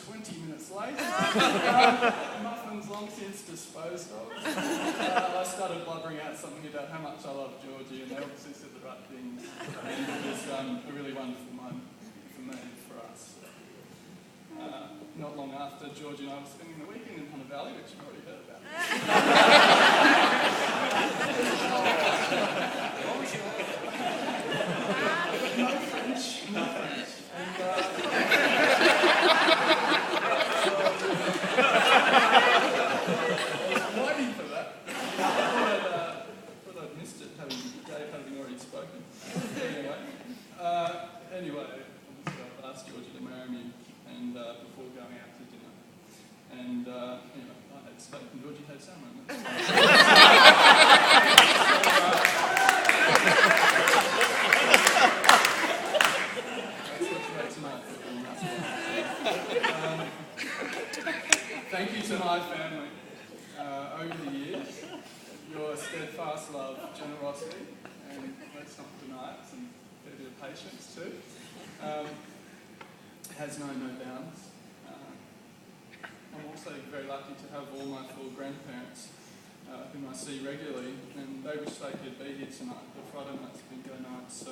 20 minutes late. Muffins long since disposed of. I started blubbering out something about how much I love Georgie, and they obviously said the right things. And it was a really wonderful moment for me and for us. Not long after, Georgie and I were spending the weekend in Hunter Valley, which you've already heard about. No French. And, I was waiting for that. I thought I'd missed it, Dave having already spoken. Anyway, I've asked Georgie to marry me and before going out to dinner. And anyway, I had steak and Georgie had salmon. Thank you to my family. Over the years, your steadfast love, generosity, and let's not deny it, some fair bit of patience too, has known no bounds. I'm also very lucky to have all my full grandparents whom I see regularly, and they wish they could be here tonight, but Friday night's bingo night, so...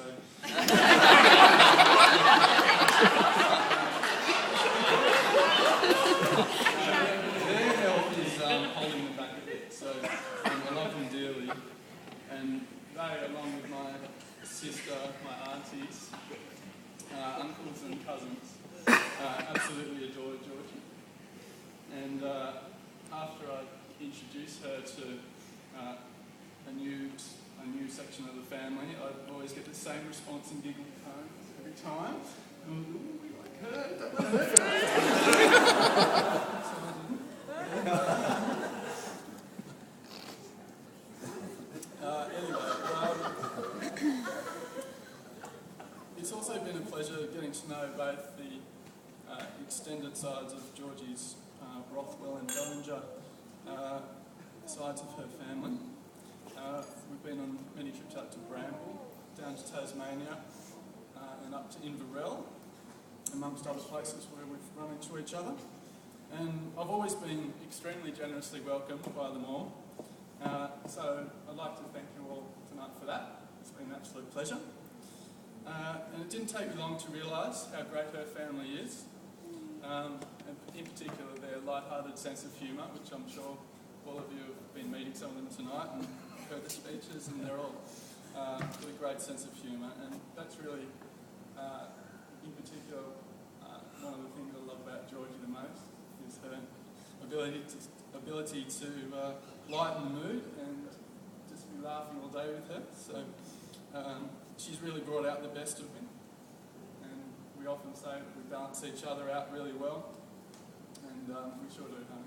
their health is holding them back a bit, so I love them dearly. And they, along with my sister, my aunties, uncles and cousins, absolutely adore Georgie. And after I introduce her to a new section of the family, I always get the same response in giggling tones every time. Ooh, we like her, don't let her. It's also been a pleasure getting to know both the extended sides of Georgie's Rothwell and Bellinger sides of her family. We've been on many trips out to Bramble, down to Tasmania, and up to Inverell, amongst other places where we've run into each other. And I've always been extremely generously welcomed by them all. So I'd like to thank you all tonight for that. It's been an absolute pleasure. And it didn't take me long to realise how great her family is. And in particular their light-hearted sense of humour, which I'm sure all of you have been meeting some of them tonight and heard the speeches, and they're all got a great sense of humour, and that's really, in particular, one of the things I love about Georgie the most, is her ability to lighten the mood and just be laughing all day with her. So she's really brought out the best of me, and we often say that we balance each other out really well, and we sure do, honey.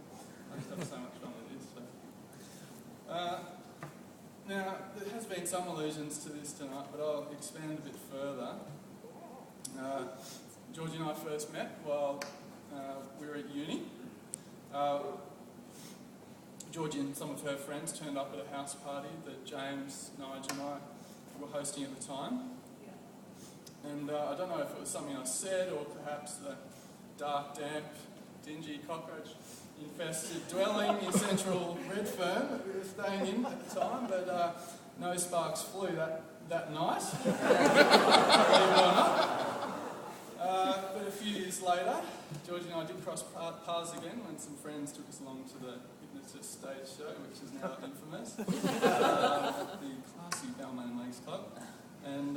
I just have so much fun with this. So. Now, there has been some allusions to this tonight, but I'll expand a bit further. Georgie and I first met while we were at uni. Georgie and some of her friends turned up at a house party that James, Nigel and I were hosting at the time. And I don't know if it was something I said, or perhaps the dark, damp, dingy, cockroach-infested dwelling in central Redfern that we were staying in at the time, but no sparks flew that night, believe it or not. But a few years later, Georgie and I did cross paths again when some friends took us along to the Hypnotist stage show, which is now infamous, at the classy Balmain Lakes Club. And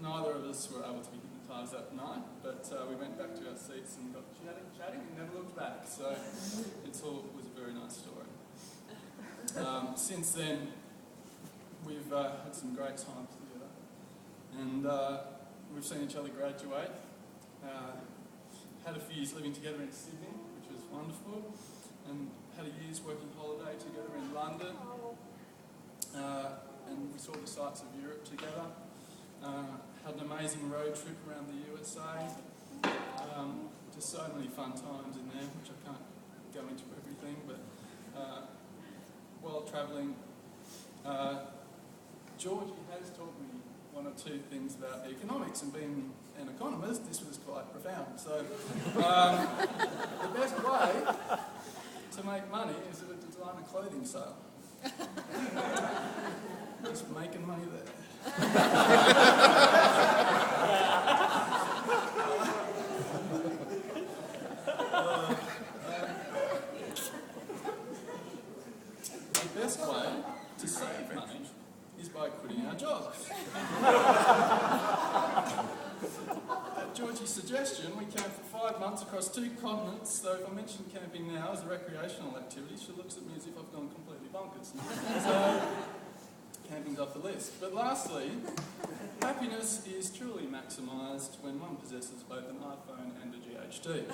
neither of us were able to be hypnotised that night, but we went back to our seats and got chatting and never looked back. So it was a very nice story. Since then, we've had some great times together, and we've seen each other graduate. Had a few years living together in Sydney, which was wonderful, and had a year's working holiday together in London, and we saw the sights of Europe together. Had an amazing road trip around the USA. Just so many fun times in there, which I can't go into everything, but while travelling, Georgie has taught me one or two things about economics, and being an economist, this was quite profound. So make money is at a designer clothing sale. Just making money there. The best way to save money is by quitting our jobs. At Georgie's suggestion, we camped for 5 months across 2 continents, so if I mention camping now as a recreational activity, she looks at me as if I've gone completely bonkers. So, camping's off the list. But lastly, happiness is truly maximised when one possesses both an iPhone and a GHD.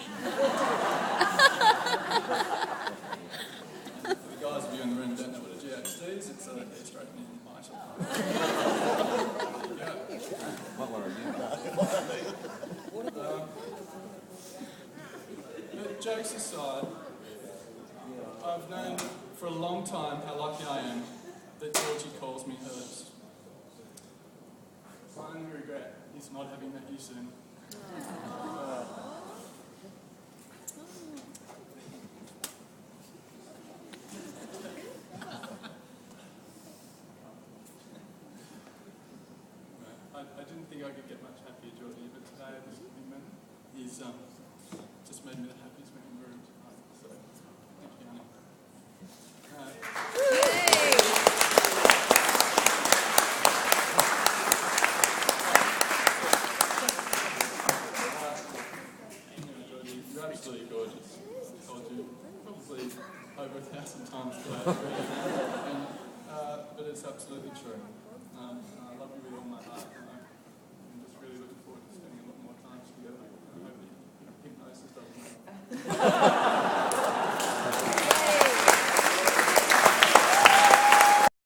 For the guys of you in the room who don't know what a GHD is, it's a hair straightening item. There you go. What one are you? But jokes aside, I've known for a long time how lucky I am that Georgie calls me hers. My only regret is not having met you soon. I didn't think I could get much happier, Georgie, but today this commitment is just made me the happiest man in the room tonight. So, thank you, honey. Georgie, you're absolutely gorgeous. I've told you probably over 1,000 times today. And, but it's absolutely true. I love you with all my heart. I'm just really looking forward to spending a lot more time together. I hope the hypnosis doesn't matter.